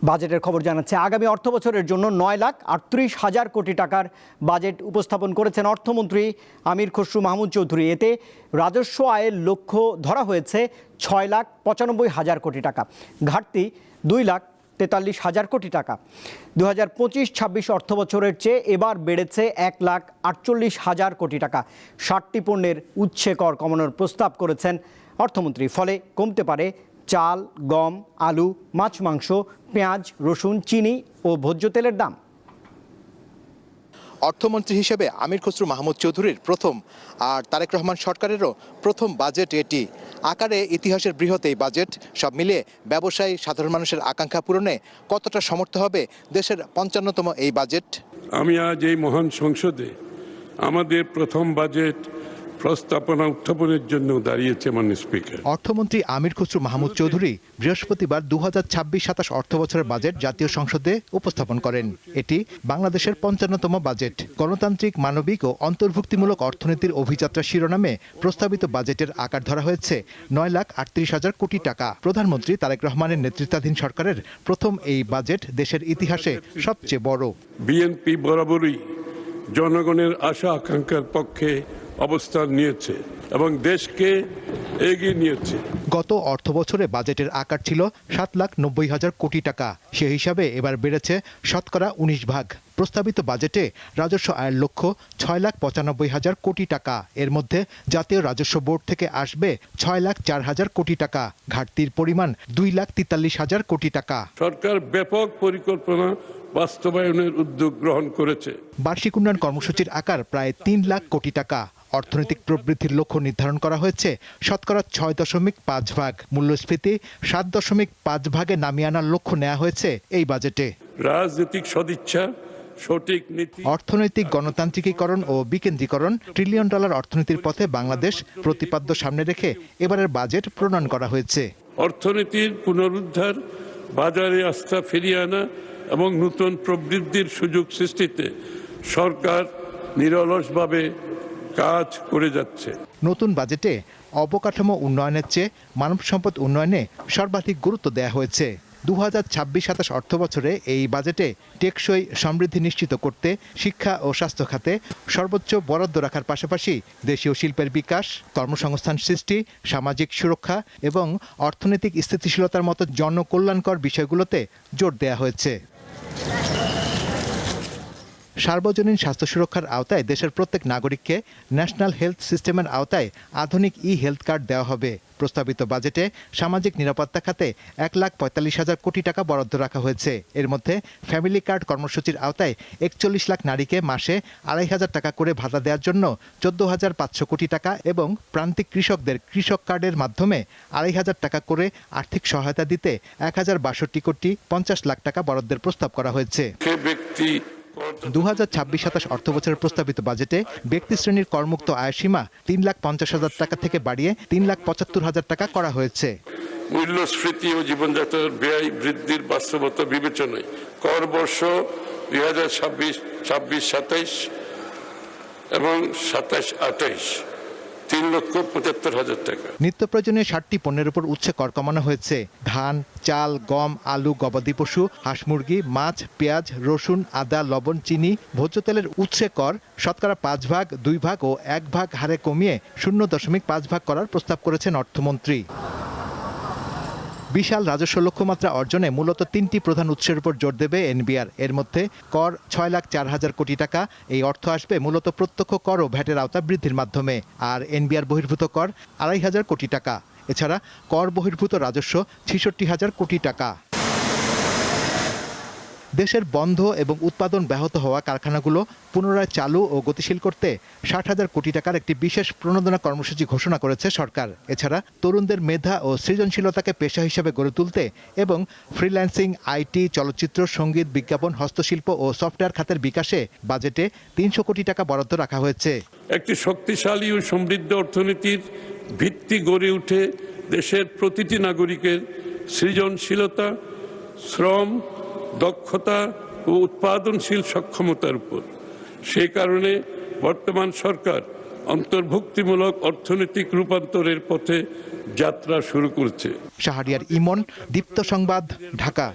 বাজেটের খবর জানাচ্ছে আগামী অর্থবছরের জন্য 9,38,000 কোটি টাকার বাজেট উপস্থাপন করেছেন অর্থমন্ত্রী আমির খসরু মাহমুদ চৌধুরী। এতে রাজস্ব আয়ের লক্ষ্য ধরা হয়েছে 6,95,000 কোটি টাকা, ঘাটতি 2,43,000 কোটি টাকা। 2025-26 অর্থবছরের চেয়ে এবার বেড়েছে 1,48,000 কোটি টাকা। 60টি পণ্যের উৎসে কর কমানোর প্রস্তাব করেছেন অর্থমন্ত্রী, ফলে কমতে পারে চাল, গম, আলু, মাছ, মাংস, পেঁয়াজ, রসুন, চিনি ও ভোজ্য তেলের দাম। অর্থমন্ত্রী হিসেবে আমির খসরু মাহমুদ চৌধুরীর প্রথম আর তারেক রহমান সরকারেরও প্রথম বাজেট এটি। আকারে ইতিহাসের বৃহৎ এই বাজেট সব মিলিয়ে ব্যবসায়ী সাধারণ মানুষের আকাঙ্ক্ষা পূরণে কতটা সমর্থ হবে দেশের 55তম এই বাজেট? আমি আজ এই মহান সংসদে আমাদের প্রথম বাজেট প্রস্তাবনা উত্থাপনের জন্য দাঁড়িয়েছে মাননীয় স্পিকার। অর্থমন্ত্রী আমির খসরু মাহমুদ চৌধুরী বৃহস্পতিবার 2026-27 অর্থবছরের বাজেট জাতীয় সংসদে উপস্থাপন করেন। এটি বাংলাদেশের 55তম বাজেট। গণতান্ত্রিক, মানবিক ও অন্তর্ভুক্তিমূলক অর্থনীতির অভিযাত্রা শিরোনামে প্রস্তাবিত বাজেটের আকার ধরা হয়েছে 9,38,000 কোটি টাকা। প্রধানমন্ত্রী তারেক রহমানের নেতৃত্বাধীন সরকারের প্রথম এই বাজেট দেশের ইতিহাসে সবচেয়ে বড়। বিএনপি বরাবরই জনগণের আশা আকাঙ্ক্ষার পক্ষে অবস্থান নিয়েছে এবং দেশকে এগিয়ে নিয়েছে। গত অর্থবছরে বাজেটের আকার ছিল 7,90,000 কোটি টাকা। সে হিসাবে এবার বেড়েছে শতকরা 19 ভাগ। প্রস্তাবিত বাজেটে রাজস্ব আয়ের লক্ষ্য 6,95,000 কোটি টাকা। এর মধ্যে জাতীয় রাজস্ব বোর্ড থেকে আসবে 6,04,000 কোটি টাকা। ঘাটতির পরিমাণ 2,43,000 কোটি টাকা। সরকার ব্যাপক পরিকল্পনা বাস্তবায়নের উদ্যোগ গ্রহণ করেছে। বার্ষিক উন্নয়ন কর্মসূচির আকার প্রায় 3 লাখ কোটি টাকা। অর্থনৈতিক প্রবৃদ্ধির লক্ষ্য নির্ধারণ করা হয়েছে শতকরা 6.5 ভাগ। মূল্যস্ফীতি 7.5 ভাগে নামিয়ে আনার লক্ষ্য নেওয়া হয়েছে এই বাজেটে। রাজনৈতিক সদিচ্ছা, সঠিক নীতি, অর্থনৈতিক গণতান্ত্রিকীকরণ ও বিকেন্দ্রীকরণ, ট্রিলিয়ন ডলার অর্থনীতির পথে বাংলাদেশ প্রতিপাদ্য সামনে রেখে এবারের বাজেট প্রণয়ন করা হয়েছে। অর্থনীতির পুনরুদ্ধার, বাজারে আস্থা ফিরিয়ে আনা এবং নতুন প্রবৃদ্ধির সুযোগ সৃষ্টিতে সরকার নিরলসভাবে কাজ করে যাচ্ছে। নতুন বাজেটে অবকাঠামো উন্নয়নের চেয়ে মানব সম্পদ উন্নয়নে সর্বাধিক গুরুত্ব দেওয়া হয়েছে। 2026-27 অর্থবছরে এই বাজেটে টেকসই সমৃদ্ধি নিশ্চিত করতে শিক্ষা ও স্বাস্থ্য খাতে সর্বোচ্চ বরাদ্দ রাখার পাশাপাশি দেশীয় শিল্পের বিকাশ, কর্মসংস্থান সৃষ্টি, সামাজিক সুরক্ষা এবং অর্থনৈতিক স্থিতিশীলতার মতো জনকল্যাণকর বিষয়গুলোতে জোর দেওয়া হয়েছে। সার্বজনীন স্বাস্থ্য সুরক্ষার আওতায় দেশের প্রত্যেক নাগরিককে ন্যাশনাল হেলথ সিস্টেমের আওতায় আধুনিক হেলথ কার্ড দেওয়া হবে। প্রস্তাবিত বাজেটে সামাজিক নিরাপত্তা খাতে 1,45,000 কোটি টাকা বরাদ্দ রাখা হয়েছে। এর মধ্যে ফ্যামিলি কার্ড কর্মসূচির আওতায় 41 লাখ নারীকে মাসে 2,500 টাকা করে ভাতা দেওয়ার জন্য 14,500 কোটি টাকা এবং প্রান্তিক কৃষকদের কৃষক কার্ডের মাধ্যমে 2,500 টাকা করে আর্থিক সহায়তা দিতে 1,062 কোটি 50 লাখ টাকা বরাদ্দের প্রস্তাব করা হয়েছে। 2026-27 অর্থবছরের প্রস্তাবিত বাজেটে ব্যক্তি শ্রেণীর করমুক্ত আয় সীমা 3,50,000 টাকা থেকে বাড়িয়ে 3,75,000 টাকা করা হয়েছে। মূল্যস্ফীতি ও জীবনযাত্রার ব্যয় বৃদ্ধির বাস্তবতা বিবেচনায় কর বর্ষ 2026-27 এবং 27-28 3,75,000 টাকা। নিত্য প্রয়োজনীয় 60টি পণ্যের উপর উৎসে কর কমানো হয়েছে। ধান, চাল, গম, আলু, গবাদি পশু, হাঁস মুরগি, মাছ, পেঁয়াজ, রসুন, আদা, লবণ, চিনি, ভোজ্য তেলের উৎসে কর শতকরা 5 ভাগ, 2 ভাগ ও 1 ভাগ হারে কমিয়ে 0.5 ভাগ করার প্রস্তাব করেছেন অর্থমন্ত্রী। বিশাল রাজস্ব লক্ষ্যমাত্রা অর্জনে মূলত 3টি প্রধান উৎসের উপর জোর দেবে এনবিআর। এর মধ্যে কর 6,04,000 কোটি টাকা। এই অর্থ আসবে মূলত প্রত্যক্ষ কর ও ভ্যাটের আওতা বৃদ্ধির মাধ্যমে। আর এনবিআর বহির্ভূত কর 2,500 কোটি টাকা। এছাড়া কর বহির্ভূত রাজস্ব 66,000 কোটি টাকা। দেশের বন্ধ এবং উৎপাদন ব্যাহত হওয়া কারখানাগুলো পুনরায় চালু ও গতিশীল করতে 60,000 কোটি টাকার একটি বিশেষ প্রণোদনা কর্মসূচি ঘোষণা করেছে সরকার। এছাড়া তরুণদের মেধা ও সৃজনশীলতাকে পেশা হিসেবে গড়ে তুলতে এবং ফ্রিল্যান্সিং, আইটি, চলচ্চিত্র, সঙ্গীত, বিজ্ঞাপন, হস্তশিল্প ও সফটওয়্যার খাতের বিকাশে বাজেটে 300 কোটি টাকা বরাদ্দ রাখা হয়েছে। একটি শক্তিশালী ও সমৃদ্ধ অর্থনীতির ভিত্তি গড়ে উঠে দেশের প্রতিটি নাগরিকের সৃজনশীলতা, শ্রম, দক্ষতা ও উৎপাদনশীল সক্ষমতার উপর। সেই কারণে বর্তমান সরকার অন্তর্ভুক্তিমূলক অর্থনৈতিক রূপান্তরের পথে যাত্রা শুরু করেছে। শাহরিয়ার ইমন, দীপ্ত সংবাদ, ঢাকা।